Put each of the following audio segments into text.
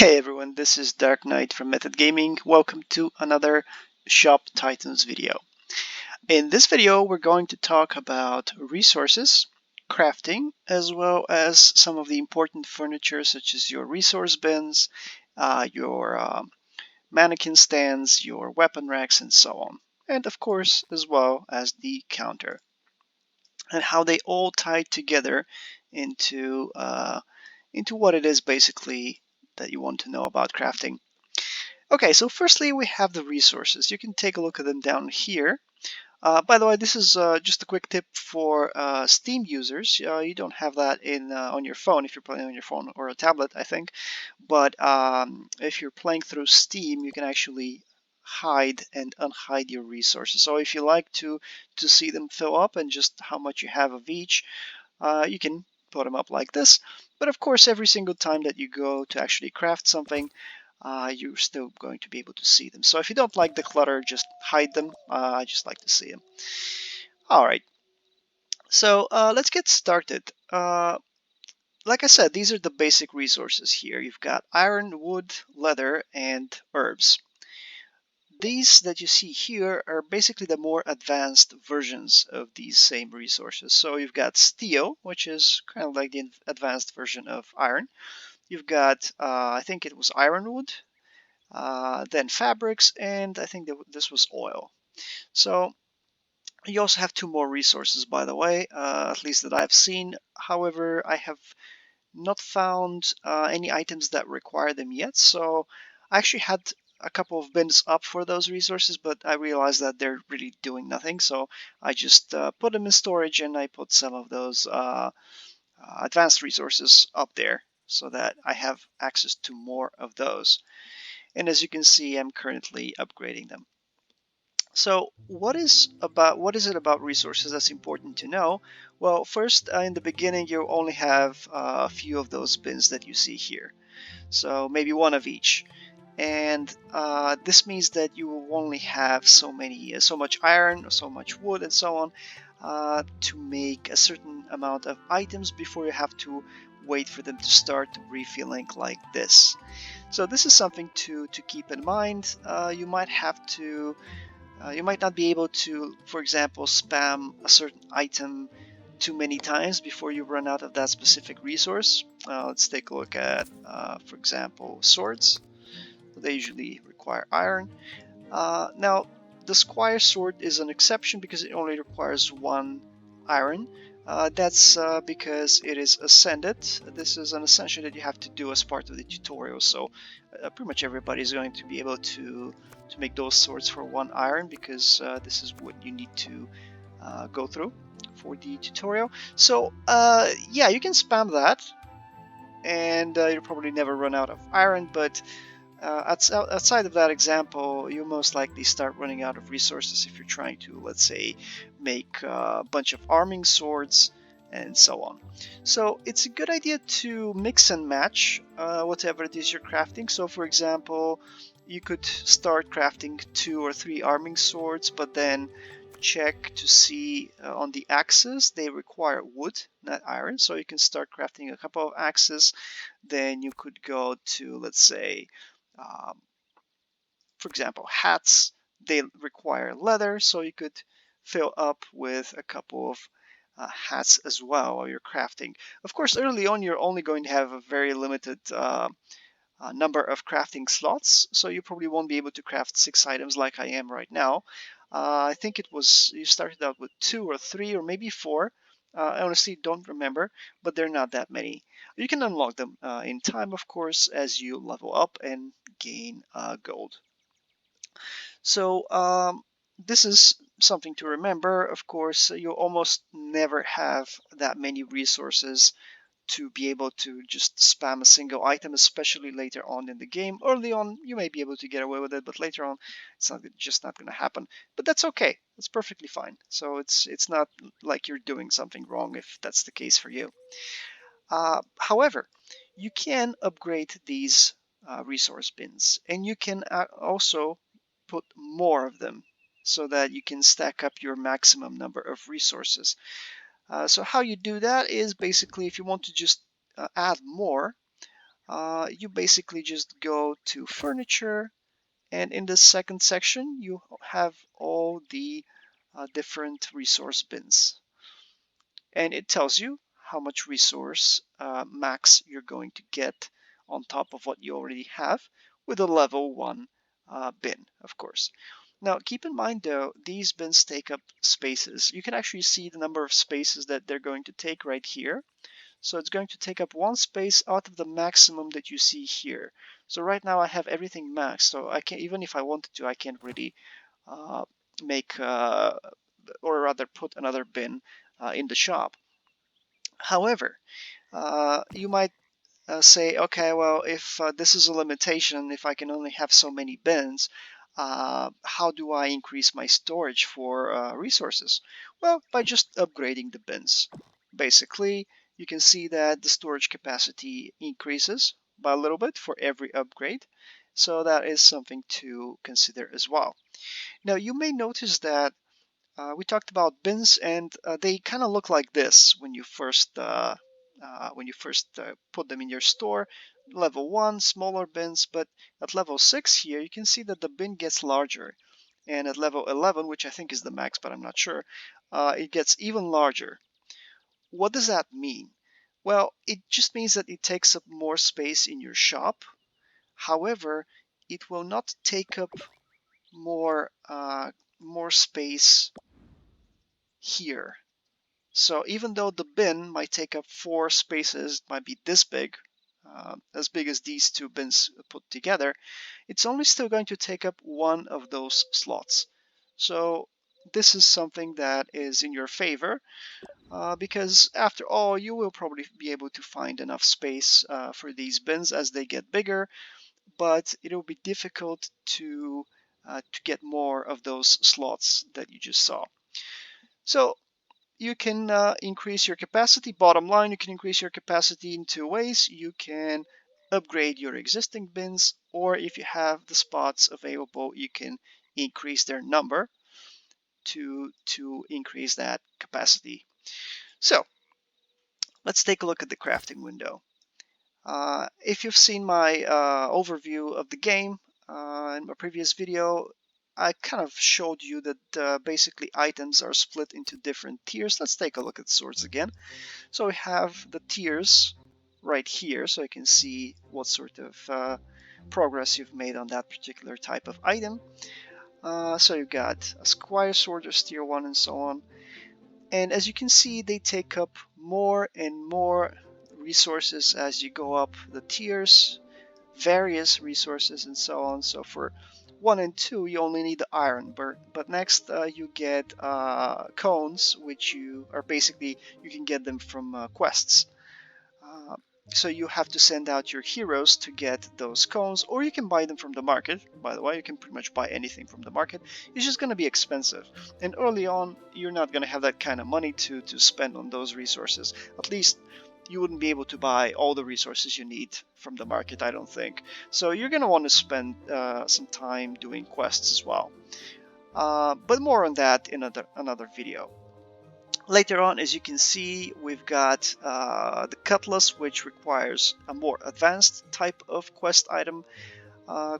Hey everyone, this is Dark Knight from Method Gaming. Welcome to another Shop Titans video. In this video, we're going to talk about resources, crafting, as well as some of the important furniture such as your resource bins, your mannequin stands, your weapon racks, and so on. And of course, as well as the counter. And how they all tie together into, into what it is basically that you want to know about crafting. Okay, so firstly we have the resources. You can take a look at them down here. By the way, this is just a quick tip for Steam users. You don't have that in on your phone if you're playing on your phone or a tablet, I think. But if you're playing through Steam, you can actually hide and unhide your resources. So if you like to see them fill up and just how much you have of each, you can put them up like this. But of course, every single time that you go to actually craft something, you're still going to be able to see them. So if you don't like the clutter, just hide them. I just like to see them. All right, so let's get started. Like I said, these are the basic resources here. You've got iron, wood, leather, and herbs. These that you see here are basically the more advanced versions of these same resources. So you've got steel, which is kind of like the advanced version of iron. You've got, I think it was ironwood, then fabrics, and I think that this was oil. So you also have two more resources, by the way, at least that I've seen. However, I have not found any items that require them yet. So I actually had a couple of bins up for those resources, but I realized that they're really doing nothing. So I just put them in storage and I put some of those advanced resources up there so that I have access to more of those. And as you can see, I'm currently upgrading them. So what is it about resources that's important to know? Well, first, in the beginning, you only have a few of those bins that you see here. So maybe one of each. And this means that you will only have so much iron, so much wood, and so on to make a certain amount of items before you have to wait for them to start refilling like this. So this is something to keep in mind. You might not be able to, for example, spam a certain item too many times before you run out of that specific resource. Let's take a look at, for example, swords. They usually require iron. Now, the squire sword is an exception because it only requires one iron. That's because it is ascended. This is an ascension that you have to do as part of the tutorial, so pretty much everybody is going to be able to make those swords for one iron because this is what you need to go through for the tutorial. So yeah, you can spam that and you'll probably never run out of iron, but outside of that example, you most likely start running out of resources if you're trying to, let's say, make a bunch of arming swords and so on. So it's a good idea to mix and match whatever it is you're crafting. So for example, you could start crafting 2 or 3 arming swords, but then check to see on the axes they require wood, not iron. So you can start crafting a couple of axes. Then you could go to, let's say, um, for example, hats, they require leather, so you could fill up with a couple of hats as well while you're crafting. Of course, early on, you're only going to have a very limited number of crafting slots, so you probably won't be able to craft 6 items like I am right now. I think it was, you started out with 2 or 3 or maybe 4. I honestly don't remember, but they're not that many. You can unlock them in time, of course, as you level up and gain gold. So this is something to remember. Of course, you'll almost never have that many resources to be able to just spam a single item, especially later on in the game. Early on, you may be able to get away with it, but later on, just not going to happen. But that's okay. It's perfectly fine. So it's not like you're doing something wrong if that's the case for you. However, you can upgrade these resource bins, and you can also put more of them so that you can stack up your maximum number of resources. So how you do that is basically if you want to just add more, you basically just go to furniture, and in the second section you have all the different resource bins, and it tells you how much resource max you're going to get on top of what you already have with a level 1 bin, of course. Now keep in mind though, these bins take up spaces. You can actually see the number of spaces that they're going to take right here. So it's going to take up one space out of the maximum that you see here. So right now I have everything maxed, so I can, even if I wanted to, I can't really uh, make or rather put another bin in the shop. However, you might say, okay, well, if this is a limitation, if I can only have so many bins, how do I increase my storage for resources? Well, by just upgrading the bins. Basically, you can see that the storage capacity increases by a little bit for every upgrade. So that is something to consider as well. Now, you may notice that we talked about bins, and they kind of look like this when you first put them in your store. Level 1, smaller bins, but at level 6 here, you can see that the bin gets larger. And at level 11, which I think is the max, but I'm not sure, it gets even larger. What does that mean? Well, it just means that it takes up more space in your shop. However, it will not take up more space here. So even though the bin might take up 4 spaces, might be this big, as big as these two bins put together, it's only still going to take up one of those slots. So this is something that is in your favor, because after all, you will probably be able to find enough space for these bins as they get bigger, but it will be difficult to get more of those slots that you just saw. So you can increase your capacity. Bottom line, you can increase your capacity in two ways. You can upgrade your existing bins, or if you have the spots available, you can increase their number to increase that capacity. So let's take a look at the crafting window. If you've seen my overview of the game in my previous video, I kind of showed you that basically items are split into different tiers. Let's take a look at swords again. So we have the tiers right here, so you can see what sort of progress you've made on that particular type of item. So you've got a squire sword, or tier 1, and so on. And as you can see, they take up more and more resources as you go up the tiers, various resources and so on. So for 1 and 2 you only need the iron, but next you get cones, which you are basically, you can get them from quests. Uh, so you have to send out your heroes to get those cones, or you can buy them from the market. By the way, you can pretty much buy anything from the market. It's just going to be expensive, and early on you're not going to have that kind of money to spend on those resources. At least you wouldn't be able to buy all the resources you need from the market, I don't think. So you're going to want to spend some time doing quests as well. But more on that in another video. Later on, as you can see, we've got the cutlass, which requires a more advanced type of quest item,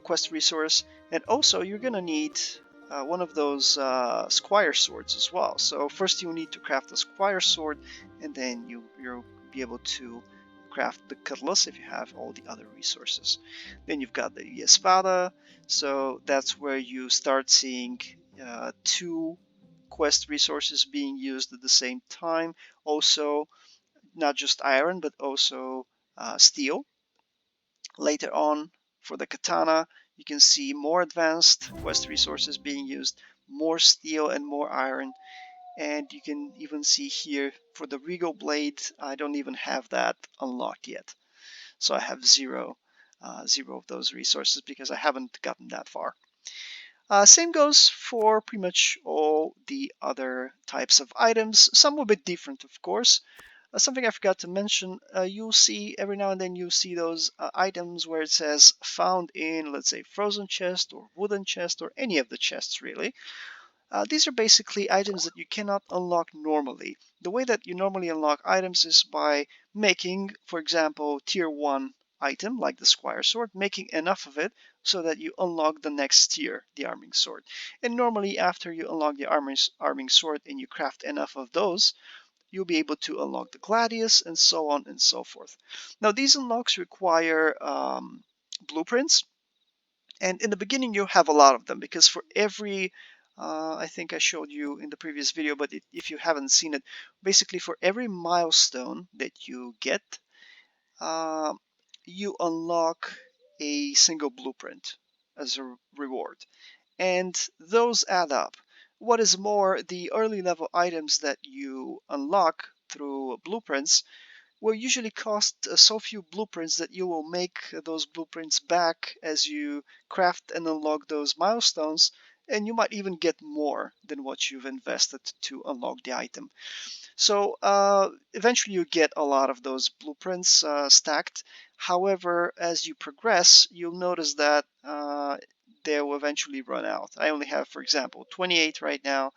quest resource, and also you're gonna need one of those squire swords as well. So first you'll need to craft a squire sword, and then you'll be able to craft the cutlass if you have all the other resources. Then you've got the espada, so that's where you start seeing two quest resources being used at the same time. Also, not just iron, but also steel. Later on, for the katana, you can see more advanced quest resources being used, more steel and more iron. And you can even see here for the regal blade, I don't even have that unlocked yet. So I have zero of those resources because I haven't gotten that far. Same goes for pretty much all the other types of items. Some a bit different, of course. Something I forgot to mention, you'll see every now and then you'll see those items where it says found in, let's say, frozen chest or wooden chest or any of the chests really. These are basically items that you cannot unlock normally. The way that you normally unlock items is by making, for example, tier 1 item like the Squire Sword, making enough of it so that you unlock the next tier, the Arming Sword. And normally after you unlock the Arming Sword and you craft enough of those, you'll be able to unlock the Gladius and so on and so forth. Now these unlocks require blueprints, and in the beginning you have a lot of them because for every I think I showed you in the previous video, but if you haven't seen it, basically for every milestone that you get, uh, you unlock a single blueprint as a reward, and those add up. What is more, the early level items that you unlock through blueprints will usually cost so few blueprints that you will make those blueprints back as you craft and unlock those milestones, and you might even get more than what you've invested to unlock the item. So eventually you get a lot of those blueprints stacked. However, as you progress, you'll notice that they will eventually run out. I only have, for example, 28 right now,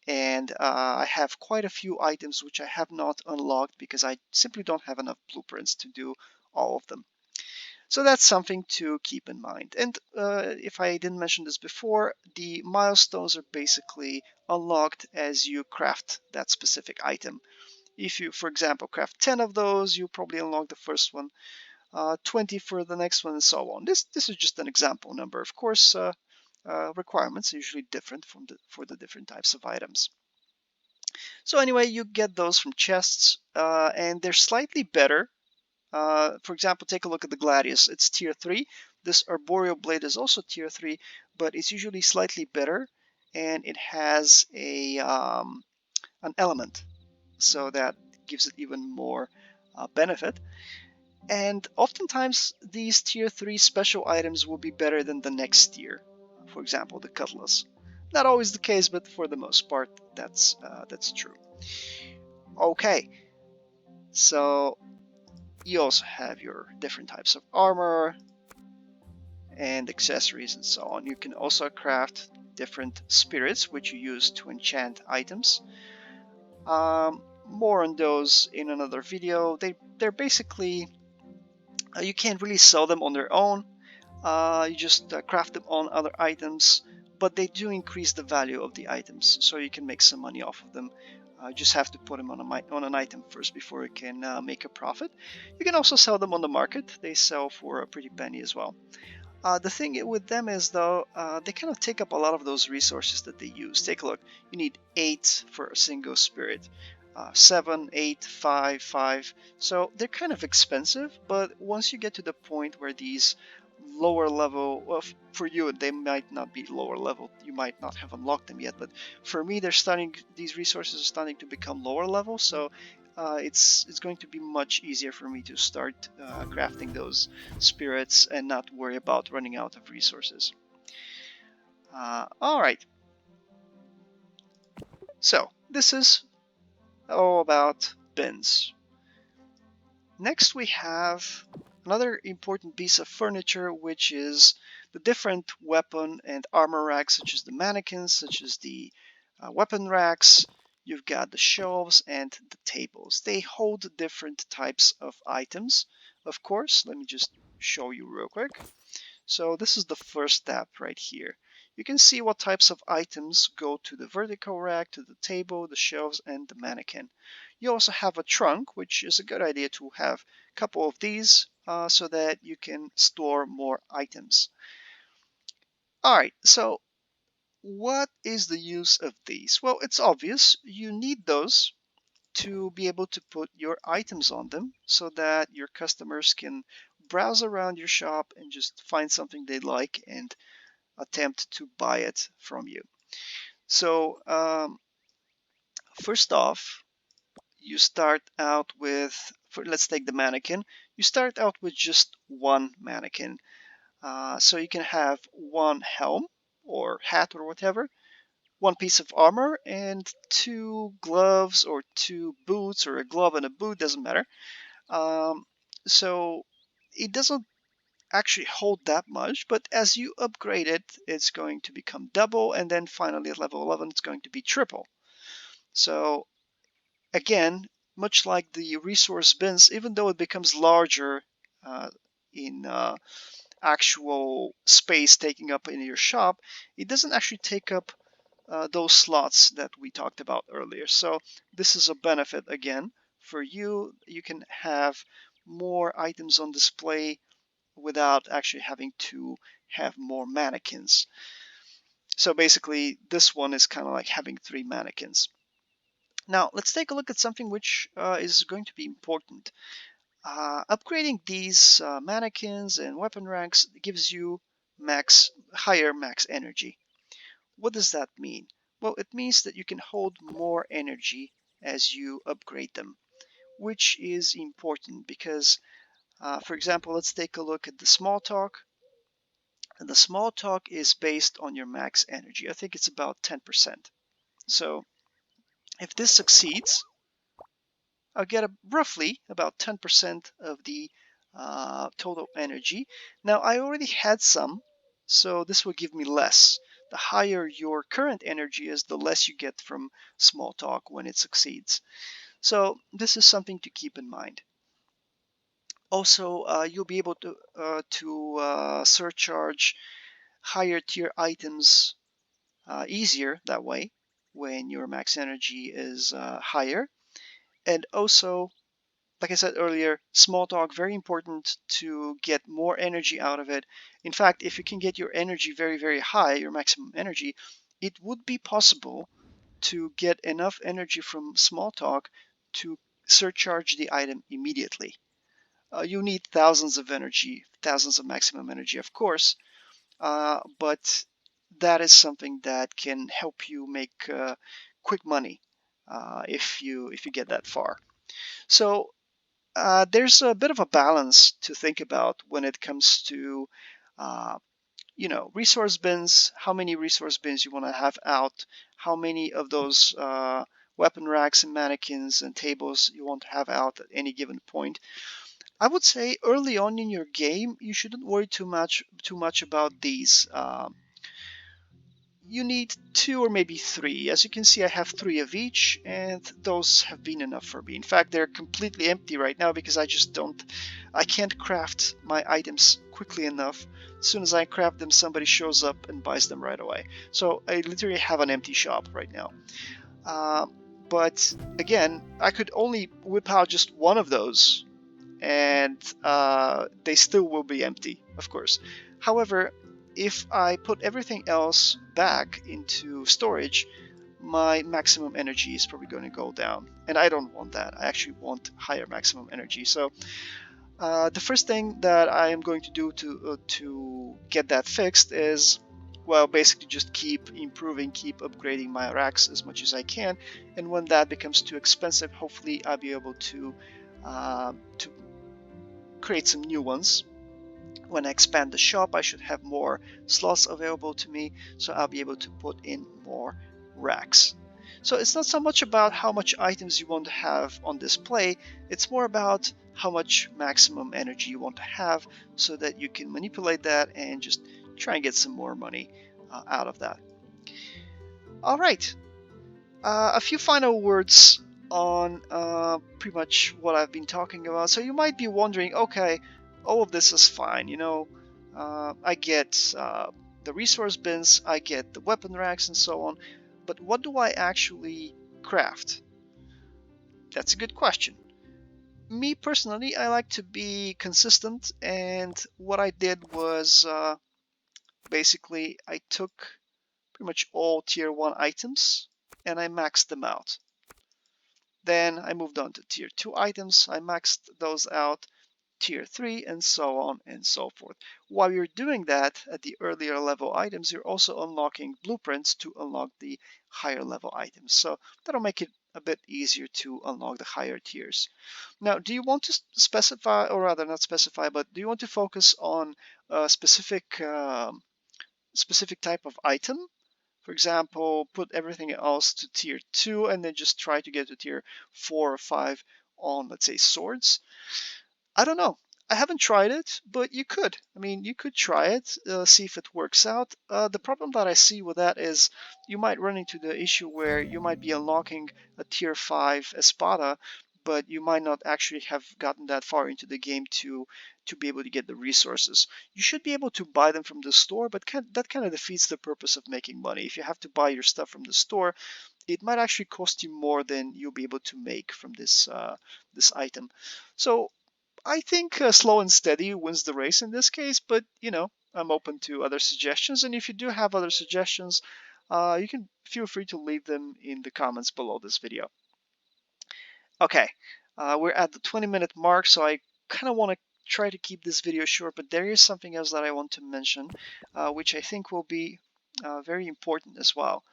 and I have quite a few items which I have not unlocked because I simply don't have enough blueprints to do all of them. So that's something to keep in mind. And if I didn't mention this before, the milestones are basically unlocked as you craft that specific item. If you, for example, craft 10 of those, you probably unlock the first one, 20 for the next one, and so on. This is just an example number. Of course, requirements are usually different for the different types of items. So anyway, you get those from chests, and they're slightly better. For example, take a look at the Gladius. It's tier 3. This Arboreal Blade is also tier 3, but it's usually slightly better, and it has an element, so that gives it even more benefit. And oftentimes, these tier 3 special items will be better than the next tier. For example, the Cutlass. Not always the case, but for the most part, that's true. Okay, so you also have your different types of armor and accessories and so on. You can also craft different spirits which you use to enchant items. More on those in another video. They're basically you can't really sell them on their own. You just craft them on other items, but they do increase the value of the items, so you can make some money off of them. You just have to put them on an item first before you can make a profit. You can also sell them on the market. They sell for a pretty penny as well. The thing with them is, though, they kind of take up a lot of those resources that they use. Take a look. You need 8 for a single spirit. 7, 8, 5, 5. So they're kind of expensive, but once you get to the point where these lower level, well, for you they might not be lower level, you might not have unlocked them yet, but for me these resources are starting to become lower level, so it's going to be much easier for me to start crafting those spirits and not worry about running out of resources. Alright, so this is all about bins. Next we have another important piece of furniture, which is the different weapon and armor racks, such as the mannequins, such as the weapon racks. You've got the shelves and the tables. They hold different types of items. Of course, let me just show you real quick. So this is the first tab right here. You can see what types of items go to the vertical rack, to the table, the shelves, and the mannequin. You also have a trunk, which is a good idea to have a couple of these so that you can store more items. Alright, so what is the use of these? Well, it's obvious. You need those to be able to put your items on them so that your customers can browse around your shop and just find something they like and attempt to buy it from you. So first off, you start out with, let's take the mannequin. You start out with just one mannequin. So you can have one helm or hat or whatever, one piece of armor, and 2 gloves or 2 boots, or a glove and a boot, doesn't matter. So it doesn't actually hold that much, but as you upgrade it, it's going to become double, and then finally at level 11 it's going to be triple. So again, much like the resource bins, even though it becomes larger in actual space taking up in your shop, it doesn't actually take up those slots that we talked about earlier. So this is a benefit again for you. You can have more items on display without actually having to have more mannequins. So basically, this one is kind of like having 3 mannequins. Now, let's take a look at something which is going to be important. Upgrading these mannequins and weapon ranks gives you higher max energy. What does that mean? Well, it means that you can hold more energy as you upgrade them, which is important because, for example, let's take a look at the small talk. And the small talk is based on your max energy. I think it's about 10%. So if this succeeds, I'll get roughly about 10% of the total energy. Now, I already had some, so this will give me less. The higher your current energy is, the less you get from small talk when it succeeds. So this is something to keep in mind. Also, you'll be able to surcharge higher tier items easier that way when your max energy is higher. And also, like I said earlier, small talk, very important to get more energy out of it. In fact, if you can get your energy very, very high, your maximum energy, it would be possible to get enough energy from small talk to surcharge the item immediately. You need thousands of energy, thousands of maximum energy, of course, but that is something that can help you make quick money if you get that far. So there's a bit of a balance to think about when it comes to uh, resource bins, how many resource bins you want to have out, how many of those weapon racks and mannequins and tables you want to have out at any given point. I would say early on in your game, you shouldn't worry too much about these. You need 2 or maybe 3. As you can see, I have 3 of each, and those have been enough for me. In fact, they're completely empty right now because I can't craft my items quickly enough. As soon as I craft them, somebody shows up and buys them right away. So I literally have an empty shop right now. Uh, but again, I could only whip out just one of those, and they still will be empty, of course. However, if I put everything else back into storage, my maximum energy is probably going to go down, and I don't want that. I actually want higher maximum energy. So the first thing that I am going to do to get that fixed is, well, basically just keep improving, keep upgrading my racks as much as I can, and when that becomes too expensive, hopefully I'll be able to create some new ones. When I expand the shop, I should have more slots available to me, so I'll be able to put in more racks. So it's not so much about how much items you want to have on display, it's more about how much maximum energy you want to have so that you can manipulate that and just try and get some more money out of that. All right, a few final words on pretty much what I've been talking about. So you might be wondering, okay, all of this is fine. I get the resource bins, I get the weapon racks and so on, but what do I actually craft? That's a good question. Me personally, I like to be consistent, and what I did was basically I took pretty much all tier 1 items and I maxed them out. Then I moved on to tier 2 items, I maxed those out, tier 3, and so on and so forth. While you're doing that at the earlier level items, you're also unlocking blueprints to unlock the higher level items. So that'll make it a bit easier to unlock the higher tiers. Now, do you want to specify, or rather not specify, but do you want to focus on a specific type of item? For example, put everything else to tier 2 and then just try to get to tier 4 or 5 on, let's say, swords. I don't know. I haven't tried it, but you could. I mean, you could try it, see if it works out. The problem that I see with that is you might run into the issue where you might be unlocking a tier 5 Espada, but you might not actually have gotten that far into the game to be able to get the resources. You should be able to buy them from the store, but that kind of defeats the purpose of making money. If you have to buy your stuff from the store, it might actually cost you more than you'll be able to make from this item. So I think slow and steady wins the race in this case, but I'm open to other suggestions. And if you do have other suggestions, you can feel free to leave them in the comments below this video. Okay, we're at the 20-minute mark, so I kind of want to try to keep this video short, but there is something else that I want to mention, which I think will be very important as well.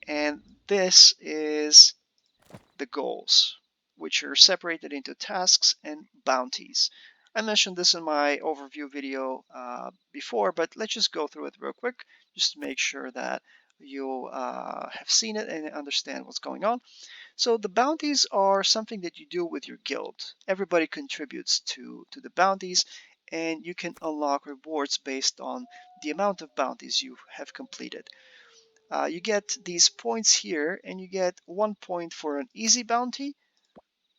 And this is the goals, which are separated into tasks and bounties. I mentioned this in my overview video before, but let's just go through it real quick just to make sure that you have seen it and understand what's going on. So the bounties are something that you do with your guild. Everybody contributes to the bounties, and you can unlock rewards based on the amount of bounties you have completed. You get these points here, and you get 1 point for an easy bounty,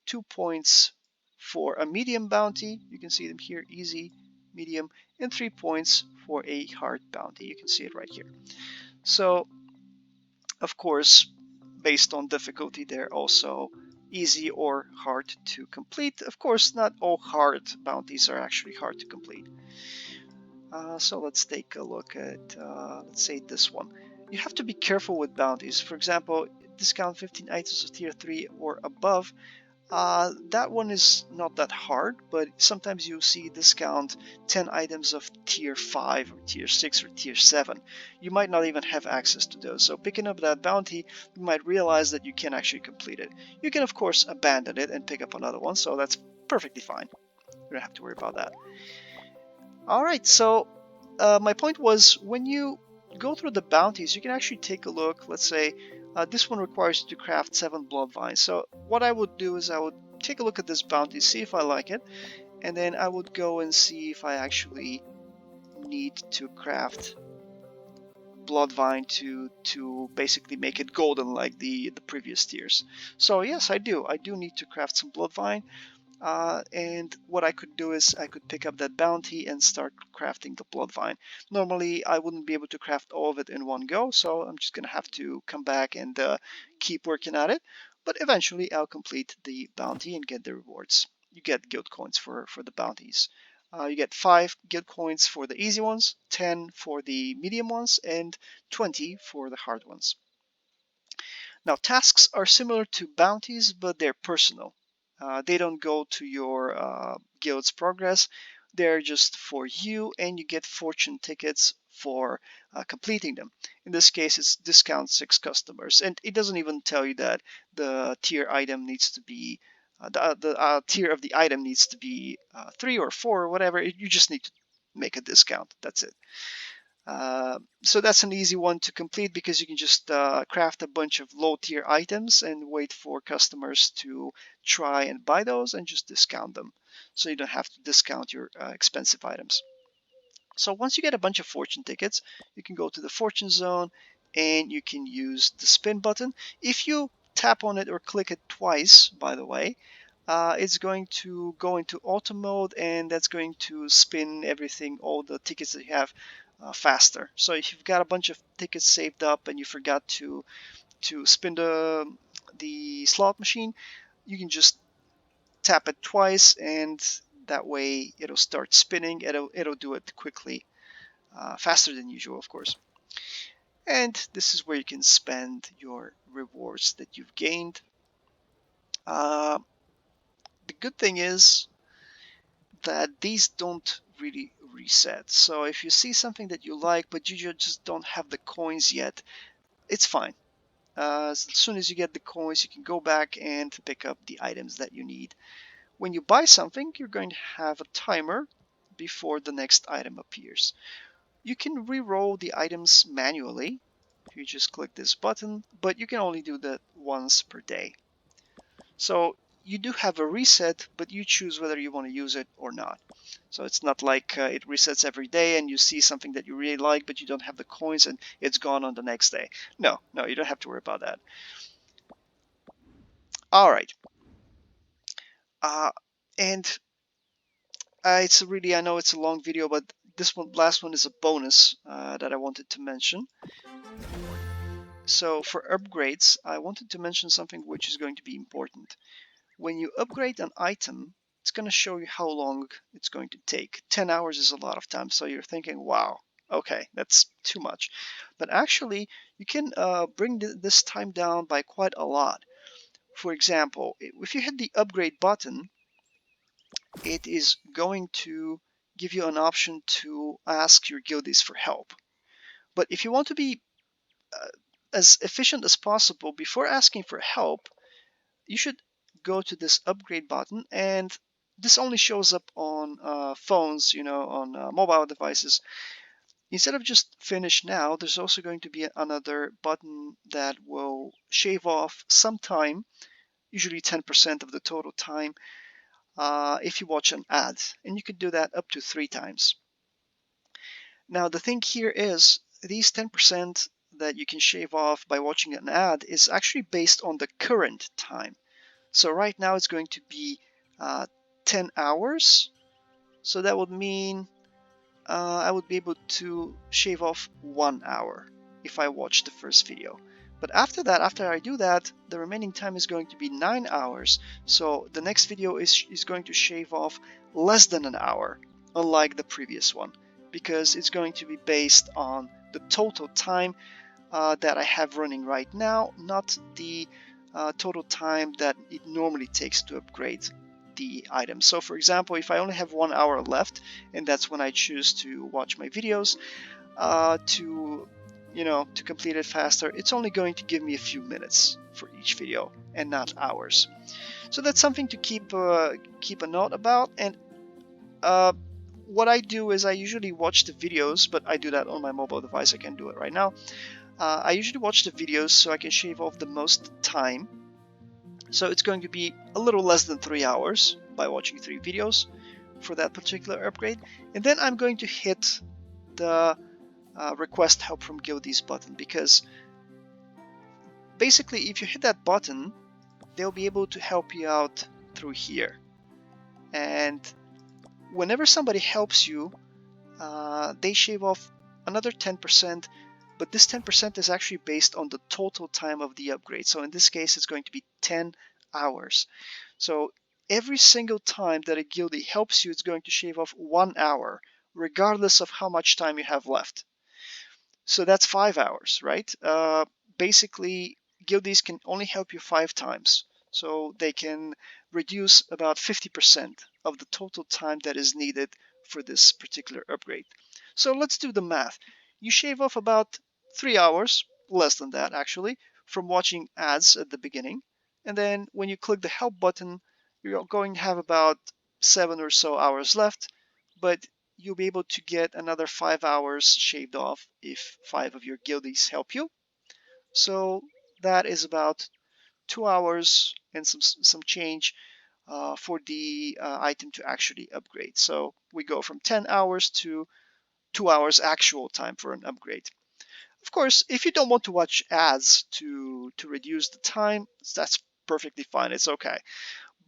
2 points for a medium bounty. You can see them here, easy, medium, and 3 points for a hard bounty. You can see it right here. So, of course, based on difficulty, they're also easy or hard to complete. Of course, not all hard bounties are actually hard to complete. So let's take a look at, let's say, this one. You have to be careful with bounties. For example, discount 15 items of tier 3 or above. That one is not that hard, but sometimes you see discount 10 items of tier 5 or tier 6 or tier 7. You might not even have access to those. So picking up that bounty, you might realize that you can actually complete it. You can, of course, abandon it and pick up another one, so that's perfectly fine. You don't have to worry about that. Alright, so my point was, when you go through the bounties, you can actually take a look. Let's say this one requires you to craft 7 blood vines. So what I would do is I would take a look at this bounty, see if I like it, and then I would go and see if I actually need to craft blood vine to basically make it golden like the previous tiers. So yes, I do need to craft some blood vine. And what I could do is I could pick up that bounty and start crafting the blood vine. Normally I wouldn't be able to craft all of it in one go, so I'm just gonna have to come back and keep working at it, but eventually I'll complete the bounty and get the rewards. You get guild coins for the bounties. You get 5 guild coins for the easy ones, 10 for the medium ones, and 20 for the hard ones. Now, tasks are similar to bounties, but they're personal. They don't go to your guild's progress. They're just for you, and you get fortune tickets for completing them. In this case, it's discount 6 customers, and it doesn't even tell you that the tier item needs to be the tier of the item needs to be 3 or 4 or whatever. You just need to make a discount. That's it. So that's an easy one to complete because you can just craft a bunch of low tier items and wait for customers to try and buy those and just discount them. So you don't have to discount your expensive items. So once you get a bunch of fortune tickets, you can go to the fortune zone and you can use the spin button. If you tap on it or click it twice, by the way, it's going to go into auto mode, and that's going to spin everything, all the tickets that you have, faster. So if you've got a bunch of tickets saved up and you forgot to spin the slot machine, you can just tap it twice, and that way it'll start spinning. It'll do it quickly, faster than usual, of course. And this is where you can spend your rewards that you've gained. The good thing is that these don't really reset. So if you see something that you like, but you just don't have the coins yet, it's fine. As soon as you get the coins, you can go back and pick up the items that you need. When you buy something, you're going to have a timer before the next item appears. You can re-roll the items manually if you just click this button, but you can only do that once per day. So you do have a reset, but you choose whether you want to use it or not. So it's not like it resets every day and you see something that you really like, but you don't have the coins and it's gone on the next day. No, you don't have to worry about that. All right. And it's really, I know it's a long video, but this last one is a bonus that I wanted to mention. So for upgrades, I wanted to mention something which is going to be important. When you upgrade an item, it's going to show you how long it's going to take. 10 hours is a lot of time, so you're thinking, wow, okay, that's too much. But actually, you can bring this time down by quite a lot. For example, if you hit the upgrade button, it is going to give you an option to ask your guildies for help. But if you want to be uh, as efficient as possible before asking for help, you should go to this upgrade button, and this only shows up on phones, on mobile devices. Instead of just finish now, there's also going to be another button that will shave off some time, usually 10% of the total time, if you watch an ad, and you can do that up to 3 times. Now the thing here is these 10% that you can shave off by watching an ad is actually based on the current time. So right now it's going to be 10 hours. So that would mean I would be able to shave off 1 hour if I watch the first video. But after that, after I do that, the remaining time is going to be 9 hours. So the next video is going to shave off less than an hour, unlike the previous one, because it's going to be based on the total time that I have running right now, not the total time that it normally takes to upgrade the item. So for example, if I only have 1 hour left, and that's when I choose to watch my videos, to complete it faster, it's only going to give me a few minutes for each video and not hours. So that's something to keep a note about. And what I do is I usually watch the videos, but I do that on my mobile device. I can do it right now. I usually watch the videos so I can shave off the most time. So it's going to be a little less than 3 hours by watching 3 videos for that particular upgrade. And then I'm going to hit the request help from guildies button, because basically if you hit that button, they'll be able to help you out through here. And whenever somebody helps you, they shave off another 10%, but this 10% is actually based on the total time of the upgrade. So in this case, it's going to be 10 hours. So every single time that a guildie helps you, it's going to shave off 1 hour, regardless of how much time you have left. So that's 5 hours, right? Basically, guildies can only help you 5 times. So they can reduce about 50% of the total time that is needed for this particular upgrade. So let's do the math. You shave off about 3 hours, less than that actually, from watching ads at the beginning. And then when you click the help button, you're going to have about 7 or so hours left, but you'll be able to get another 5 hours shaved off if 5 of your guildies help you. So that is about 2 hours and some change for the item to actually upgrade. So we go from 10 hours to 2 hours actual time for an upgrade. Of course, if you don't want to watch ads to reduce the time, that's perfectly fine. It's okay.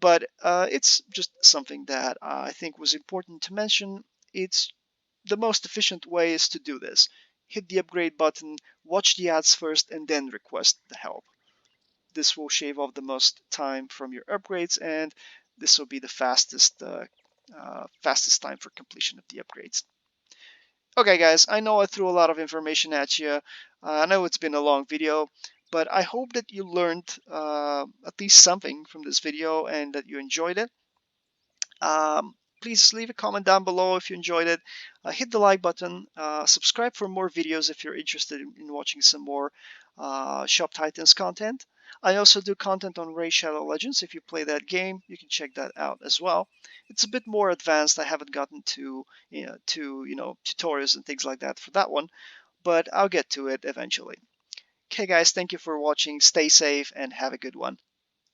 But it's just something that I think was important to mention. It's the most efficient way is to do this. Hit the upgrade button, watch the ads first, and then request the help. This will shave off the most time from your upgrades, and this will be the fastest time for completion of the upgrades. Okay guys, I know I threw a lot of information at you. I know it's been a long video, but I hope that you learned at least something from this video and that you enjoyed it. Please leave a comment down below if you enjoyed it. Hit the like button. Subscribe for more videos if you're interested in watching some more Shop Titans content. I also do content on Raid Shadow Legends. If you play that game, you can check that out as well. It's a bit more advanced. I haven't gotten to tutorials and things like that for that one, but I'll get to it eventually. Okay, guys, thank you for watching. Stay safe and have a good one.